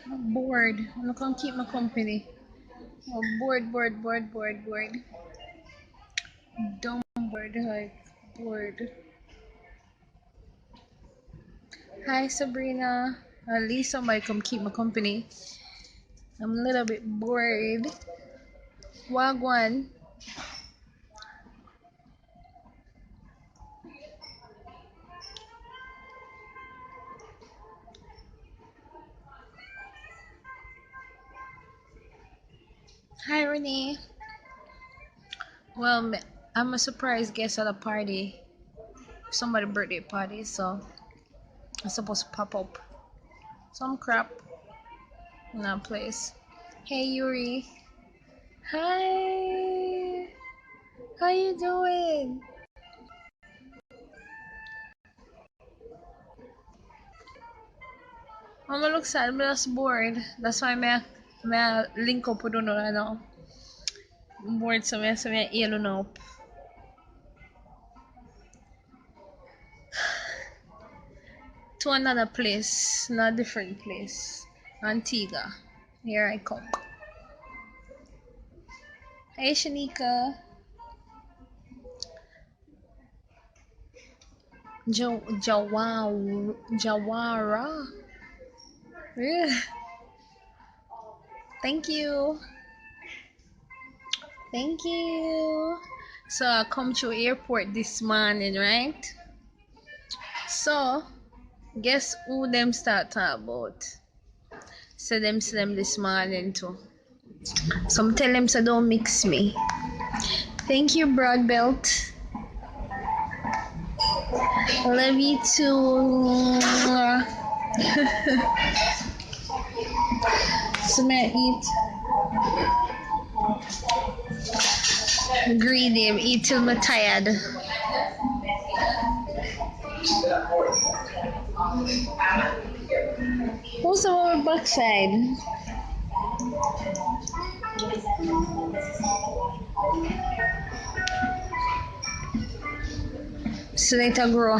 I'm bored. I'm not gonna keep my company. I'm bored. Dumb bored, like bored. Hi Sabrina. At least somebody come keep my company. I'm a little bit bored. Wagwan. Hi Renee. Well, I'm a surprise guest at a party. Somebody's birthday party, so I'm supposed to pop up some crap in that place. Hey Yuri. Hi. How you doing? I'm gonna look sad, but that's bored. That's why I link up with you know. I'm bored, so I yellow up. To another place, not different place. Antigua. Here I come. Hey Shanika. Jawara. Yeah. Thank you. Thank you. So I come to airport this morning, right? So guess who them start talk about? So them see them this morning too. Some tell them so don't mix me. Thank you, Broad Belt. Love you too. So I eat greedy, I eat till I'm tired. Who's our backside? So later grow.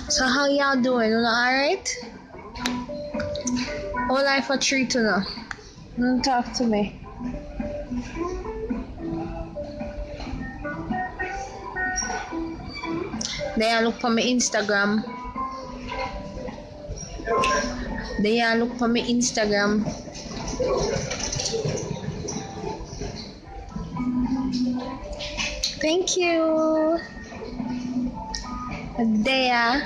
So how y'all doing? Alright? All life a treat to know. Don't talk to me. They look for my Instagram. They look for my Instagram. Thank you. Dea.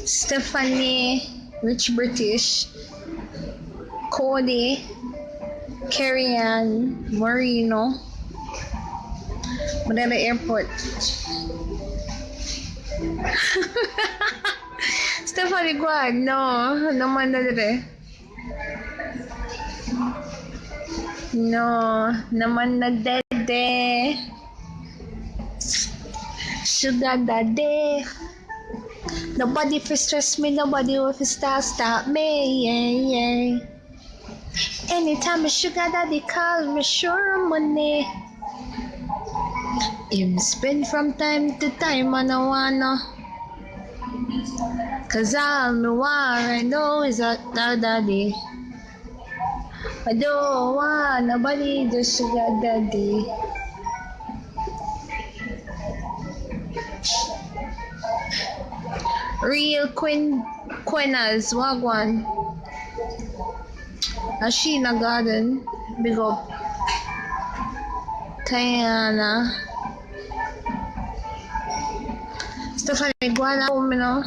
Stephanie, Rich British, Cody, Carrie Ann, Marino. But at the airport. Stephanie, go on. No man dere. No man na dede. Sugar daddy. Nobody fi stress me, nobody will fi stop me, yeah. Anytime a sugar daddy call me, sure money. Him spend from time to time, I don't wanna. Cause all me want right now is a daddy. I don't want nobody, just sugar daddy. Real Quenas, wagwan. Ashina Garden, big up. Kayana. Stephanie, go on home, you know.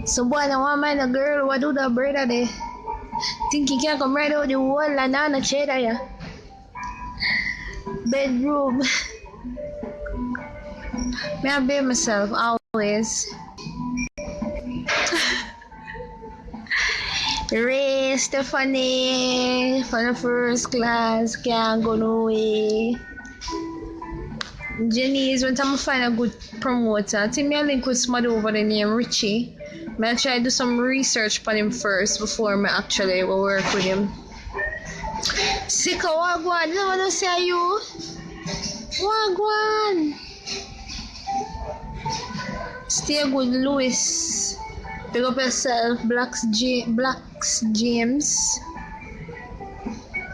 So boy, I want my girl, what do the brother there? Think you can come right out the wall and on a chair, yeah. Bedroom. Me I be myself always. Ray, Stephanie, for the first class, can't go no way. Jenny is when I'm find a good promoter. I think me a link with somebody over the name Richie. I try to do some research on him first before I actually will work with him. Sika Wagwan, I don't want to say you. Wagwan. Stay good, Louis. Pick up yourself, Blacks James.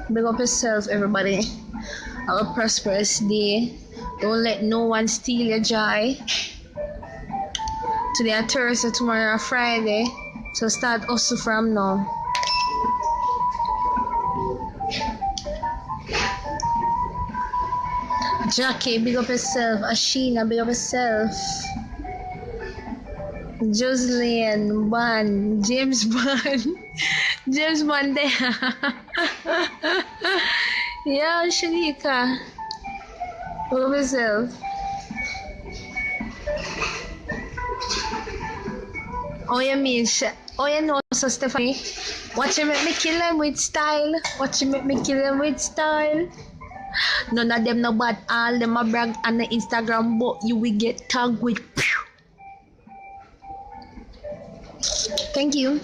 Pick up yourself, everybody. Have a prosperous day. Don't let no one steal your joy. Today a Thursday, tomorrow a Friday. So start hustle from now. Jackie, big up yourself. Ashina, big up yourself. Jocelyn, Bond, James Bond. James Bond there. Yeah, Shanika. Big up yourself. Oh, you mean oh, you know, so Stephanie. Watch you make me kill them with style. Watch you make me kill them with style. None of them no bad. All them a brag on the Instagram, but you will get tagged with. Thank you.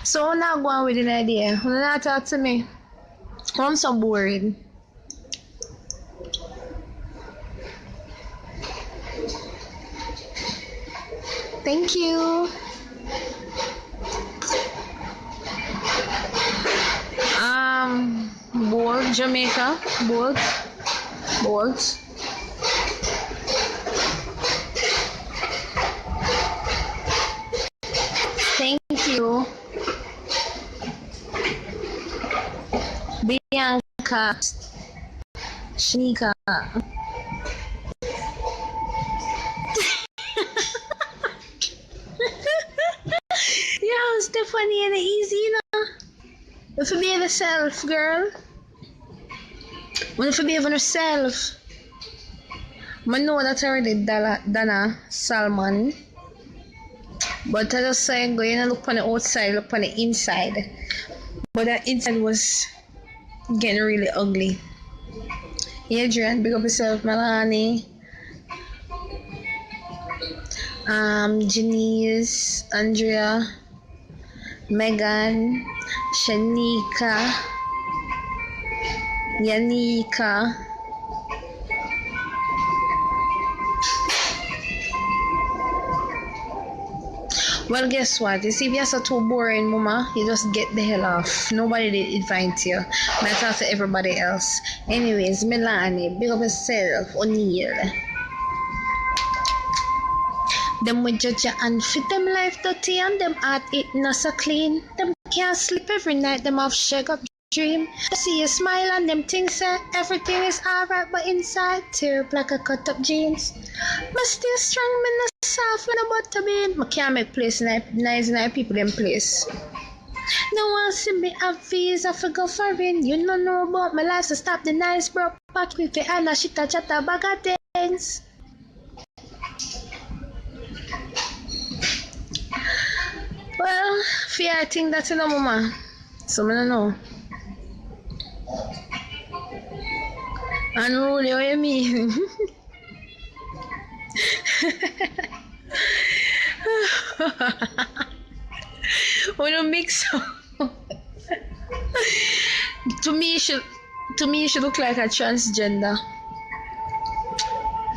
So I'm not going with an idea. When not talk to me, I'm so bored. Thank you. Bold, Jamaica, bold. Thank you. Bianca, Shanika. Yo, Stephanie, and easy, you know. If you be yourself, girl. When if you be yourself. I know that already Dana Salmon. But I just say go in and look on the outside, look on the inside. But the inside was getting really ugly. Adrian, big up yourself, Melanie. Janice, Andrea, Megan, Shanika, Yanika. Well, guess what? You see, if you're so too boring, mama, you just get the hell off. Nobody did invite you. I talk to everybody else. Anyways, Melanie, big up yourself, O'Neill. Them will judge you and fit them life dirty and them heart it not so clean. Them can't sleep every night, them have shake up dream. See you smile and them think say everything is alright, but inside tear up like a cut up jeans. But still strong, me not soft when I'm about to be. I can't make place nice people in place. No one see me have visa for go foreign. You don't know about my life, so stop the nice bro. Back with the Anna shit a chat a bag of things. Well, fear I think that's enough, mama. So I don't know. Unruly, what you mean? We don't mix up. To me, you should look like a transgender.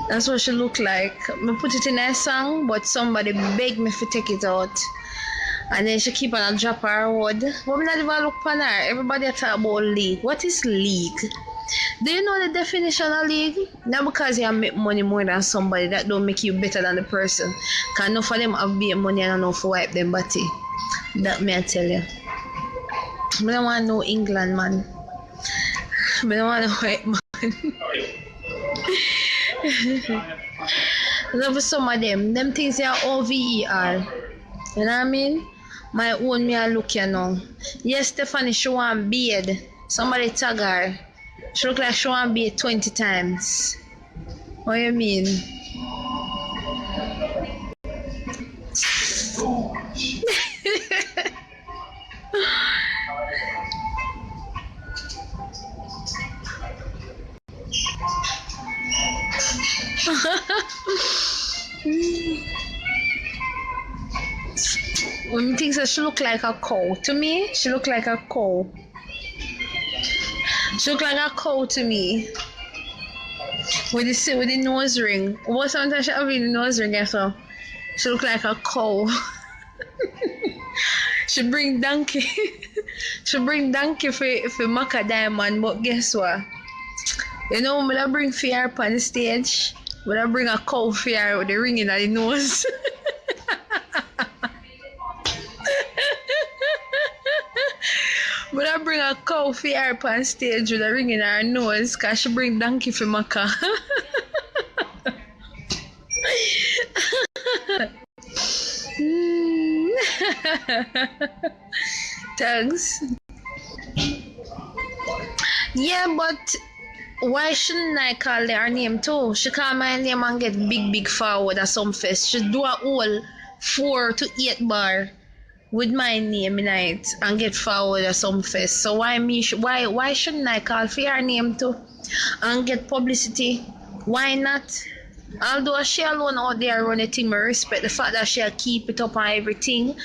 That's what she look like. I put it in a song, but somebody begged me to take it out. And then she keep on a drop her word. But me not even look on her. Everybody talk about league. What is league? Do you know the definition of league? Not because you make money more than somebody, that don't make you better than the person. Because enough of them have big money and enough to wipe them body. That may I tell you. I don't want no England man. I don't want no white man. Love some of them things they are OVER. You know what I mean? My own me I look you now. Yes, Stephanie, she want beard. Somebody tag her. She look like she want beard 20 times. What you mean? When thinks that she look like a cow. To me, she look like a cow. She look like a cow to me. With the nose ring. What sometimes she have the nose ring, so she look like a cow. She bring donkey. She bring donkey for Maka Diamond, but guess what? You know when I bring fear up on the stage, when I bring a cow fear with the ring in the nose. But I bring a cow for her up on stage with a ring in her nose because she bring donkey for Maka. Thanks. Yeah, but why shouldn't I call her name too? She call my name and get big forward at some fest. She do a whole 4 to 8 bar with my name in it and get forward at some fest. So why shouldn't I call for her name too and get publicity? Why not? Although she alone out there run a thing, I respect the fact that she'll keep it up and everything.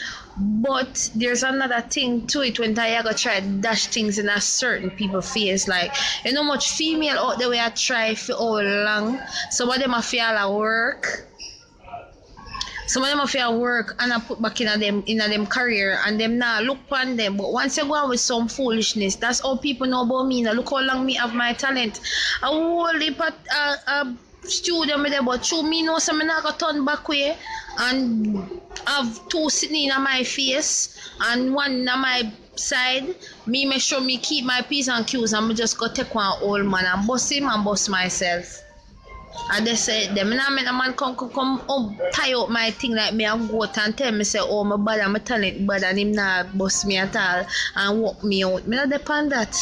But there's another thing to it when I go try dash things in a certain people face. Like, you know much female out there where I try for all long. Some of them I feel at work. Some of them I feel work and I put back in them career and them now look on them. But once you go on with some foolishness, that's how people know about me. Now look how long me have my talent. I whole heap studio me there, but through me know some I got turn back way and have 2 sitting in my face and 1 on my side. Me make sure me keep my P's and Q's and me just go take one old man and bust him and bust myself. And they say them now make a man come tie up my thing like me and go out and tell me say oh my bad and my talent bad and him not bust me at all and walk me out. Me not depend that.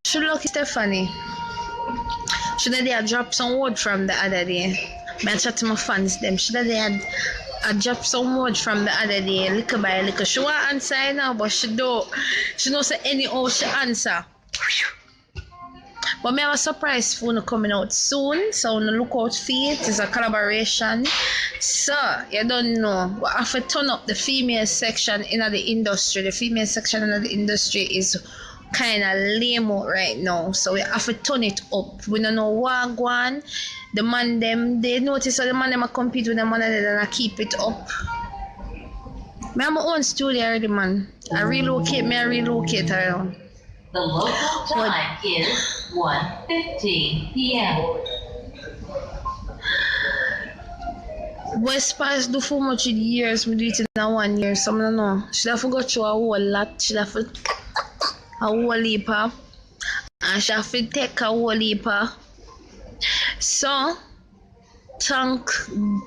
Should lucky Stephanie. Should they had dropped some word from the other day? Me I chat to my fans them. Should they had dropped some word from the other day, little by little. She want answer now, but she don't say anyhow she answer. But me have a surprise phone coming out soon, so look out for it. It's a collaboration. So you don't know. We have to turn up the female section in the industry. The female section in the industry is kind of lame out right now, so we have to turn it up. We don't know what go on. The man them, they notice that the man them a compete with the man and I keep it up. Me have my own studio already, man. I relocate around. The local time is 1:15 p.m. West Spice do for much years, we do it in 1 year, so I don't know. Should have got through a whole lot, should have a whole heap, and should have take a whole heap. So, thank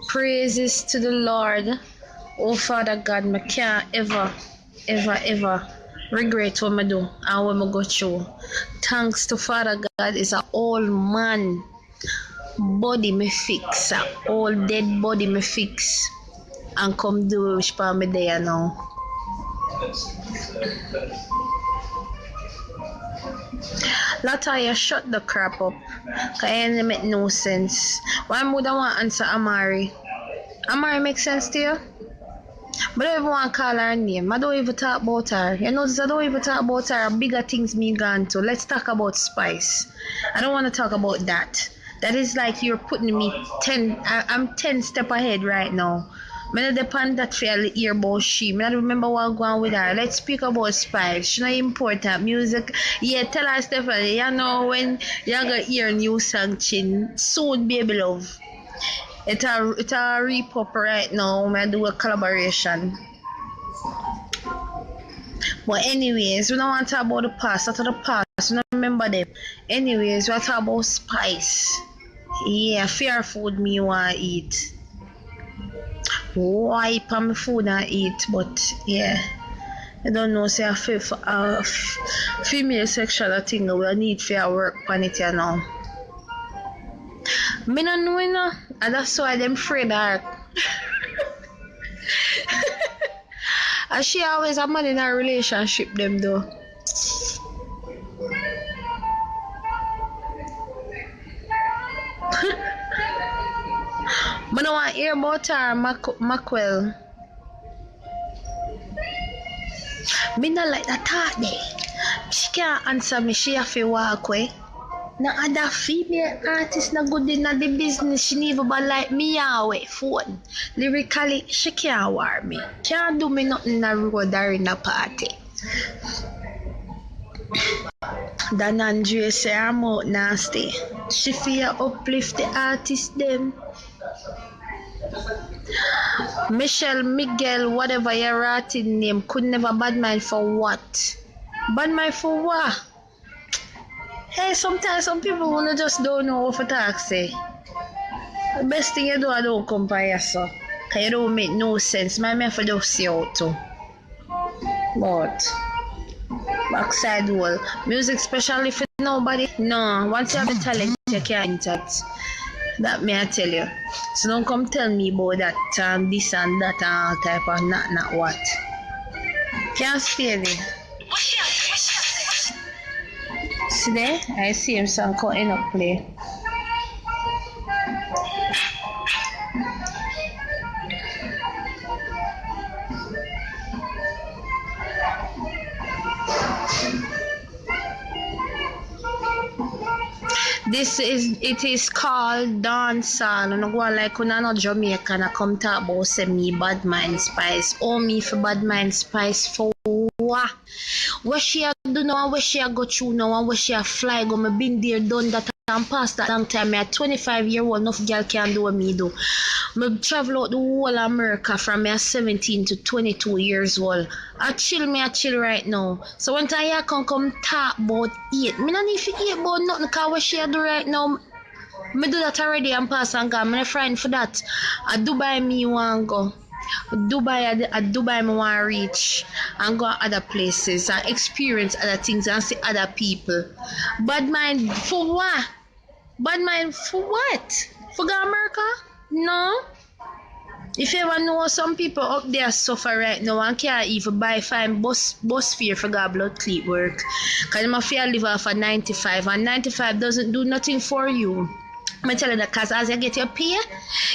praises to the Lord. Oh Father God, I can't ever regret what I do and what I go through. Thanks to Father God is an old man. Body me fix, an old dead body me fix. And come do which part me there now. Lataya, shut the crap up. Cause it make no sense. Why would I want to answer Amari? Amari make sense to you? But I don't even want to call her name. I don't even talk about her. You notice I don't even talk about her. Bigger things me gone to. Let's talk about Spice. I don't want to talk about that. That is like you're putting me I'm 10 steps ahead right now. I don't depend that for hear about she. I don't remember what going with her. Let's speak about Spice. She not important. Music. Yeah, tell her Stephanie. You know when you're gonna hear new song Chin soon, baby love. It a re-pop right now. I do a collaboration. But anyways, we don't want to talk about the past. After the past, we don't remember them. Anyways, we talk about Spice. Yeah, fair food me want to eat. Wipe on my food and eat, but yeah. I don't know, say a female sexual thing we need for work on it, you know. Me no know, you know, and that's why them afraid of her. And she always a man in a relationship, them though. I don't want to hear about her, Mackwell. Me not like that thought there. She can't answer me, she have to walk away. No other female artist not good in the business. She never but like me away phone. Lyrically, she can't war me. Can't do me nothing in the road or in a party. Dan Andre say I'm out nasty. She feel uplift the artist them. Michelle, Miguel, whatever your writing name, could never bad mind for what? Bad mind for what? Hey, sometimes some people wanna just don't know what to talk say. The best thing you do, I don't compare so. Cause you don't make no sense. My man for just see out too. But backside wall. Music especially for nobody. No, once you have the talent, you can't touch. That may I tell you. So don't come tell me about that this and that and all type of not what. Can't stay there. See there? I see him song cutting up play. It is called dancehall. And I go like when I'm not Jamaican, I come talk about say me bad mind Spice. Oh me for bad mind Spice for what? What she a do now and what she a go through now and what she a fly go. Me been there done that and past that long time. Me a 25-year-old enough girl can do what me do. Me travel out the whole America from me a 17 to 22 years old. I chill right now. So when I come talk about it, me no need to eat about nothing cause what she a do right now. Me do that already and pass and go. Me no friend for that. At Dubai me want go. Dubai me want reach and go other places and experience other things and see other people. Bad mind for what? Bad mind for what? For go America? No. If you ever know some people up there suffer right now and can't even buy fine bus fare for go blood cleat work. Cause them feel live off of 95 and 95 doesn't do nothing for you. I tell you that because as you get your pay,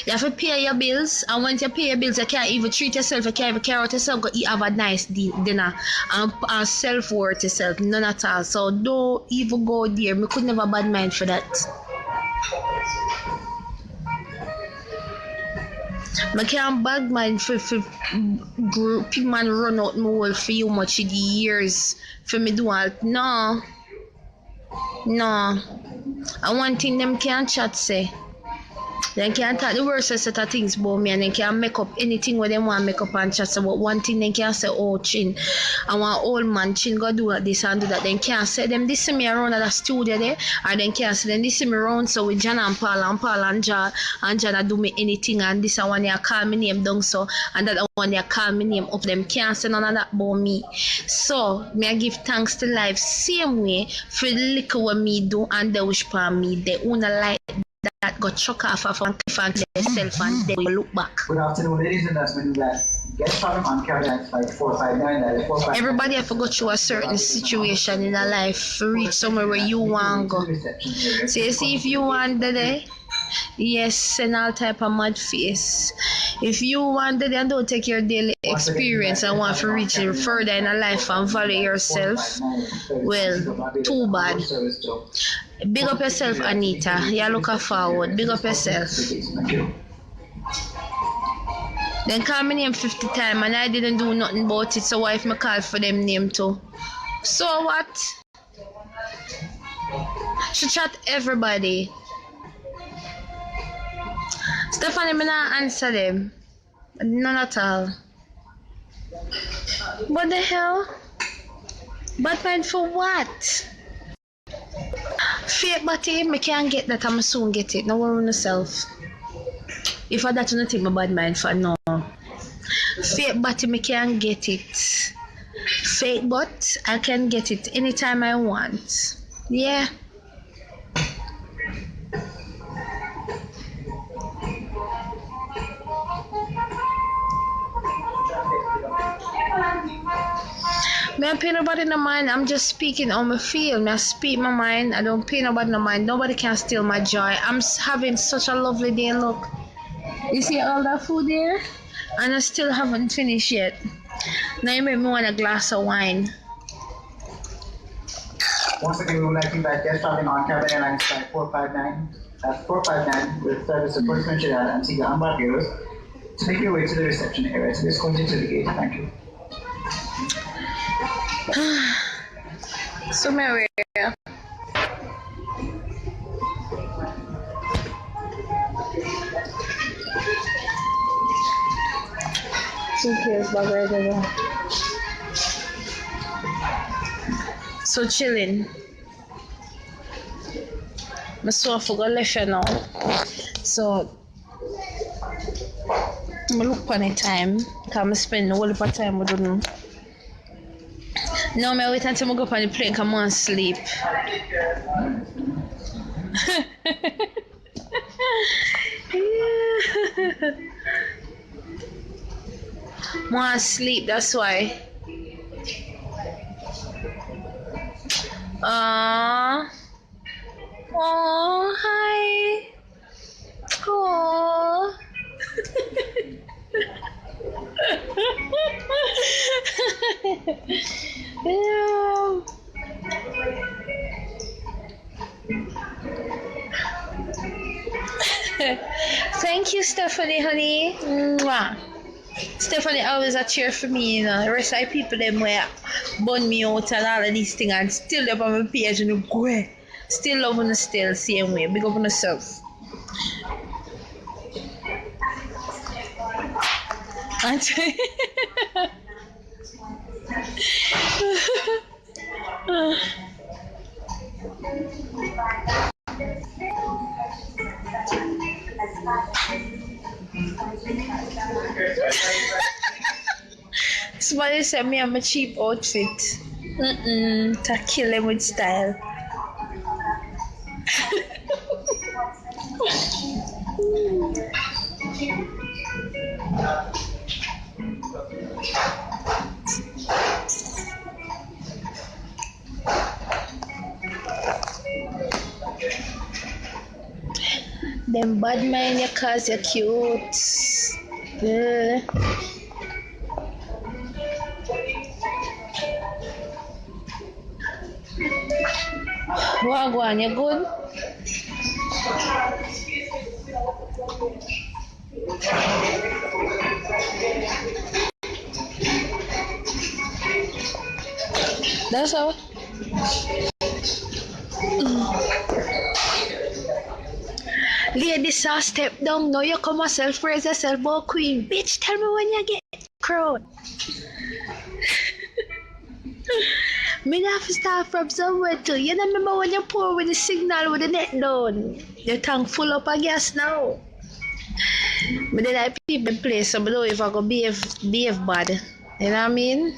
you have to pay your bills, and once you pay your bills, you can't even treat yourself, you can't even care about yourself, go eat, have a nice dinner, and self-worth yourself, none at all. So don't even go there. Me could never bad mind for that. I can't bad mind for group man run out my whole for you much of the years for me do all. No. And one thing them can't chat say. They can't talk the worst set of things about me and they can't make up anything what they want to make up and chat. So but one thing they can't say, oh Chin, I want old man Chin go do this and do that. They can't say them this see me around at the studio there, or they can't say them this see me around so with Jan and Paul and Jana do me anything and this one they call me name down so and that one they call me name up. Them can't say none of that about me. So me I give thanks to life same way for the little what me do and they wish for me. They wanna like that got chuck off of one cliff and themselves and they will look back. Good afternoon, ladies and gentlemen. Get started on carrier like 459. Everybody have to go through a certain situation in a life to reach somewhere where you want to go. So you see if you want the day, yes, and all type of mad face. If you want the day and don't take your daily experience and want to reach further in a life and value yourself, well, too bad. Big up yourself, Anita. You're looking forward. Big up yourself. Then call my name 50 times and I didn't do nothing about it, so why if me call for them name too? So what? She chat everybody. Stephanie, me not answer them. None at all. What the hell? Batman for what? Fake body, me can't get that, I'ma soon get it. No worry on yourself. If I that you not take my bad mind for no. Fake body, me can't get it. Fake but I can get it anytime I want. Yeah. Me I pay nobody no mind. I'm just speaking on my feel. Me I speak my mind. I don't pay nobody no mind. Nobody can steal my joy. I'm having such a lovely day. Look, you see all that food there, and I still haven't finished yet. Now you make me want a glass of wine. Once again, we would like to invite guests traveling on Cabin Airlines Flight 459. That's 459 with service of Port Montreal and Antigua and Barbados to make your way to the reception area. So this comes into the gate. Thank you. So Mary. Suitcase bag right there. So chilling. My so I forgot left you now. So I look on the time. Cause I spend the whole of the time with them. Now I wait until I go up on the plane come on sleep. Want sleep, that's why. Oh, hi. Oh. Yeah. Thank you, Stephanie, honey. Mwah. Stephanie always a cheer for me, you know. The rest of the people them where bun me out and all of these things and still up on my page and you go. Still loving the still same way. Big up on yourself. Somebody said me I'm a cheap outfit. To kill him with style. Them bad mind you cause you're cute. Wagwan, you good? That's all. Ladies, so step down. Now you come yourself, raise yourself, boy queen. Bitch, tell me when you get crowned. Me have to start from somewhere too. You know, remember when you pour with the signal with the net down? Your tank full up of gas now. But then I people play, so I don't know if I go behave bad. You know what I mean?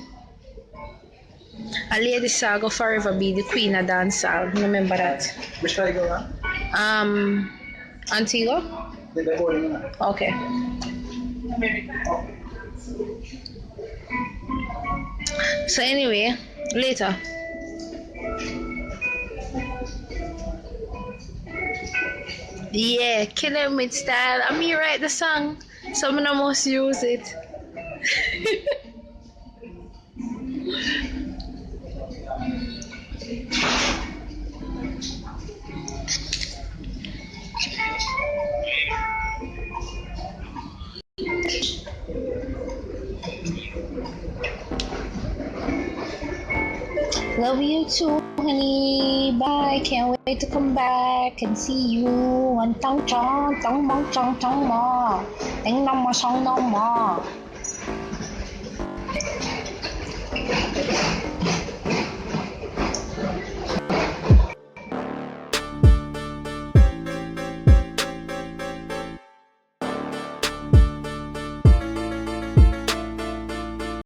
A lady song go forever be the queen of dancehall. Remember that? Which way you go now? Antigua? Okay. So anyway, later. Yeah, kill him with style. I mean, write the song. Someone must use it. Love you too, honey. Bye. Can't wait to come back and see you. One tong chong, tong mong chong chong mo. Ding no mo song no mo.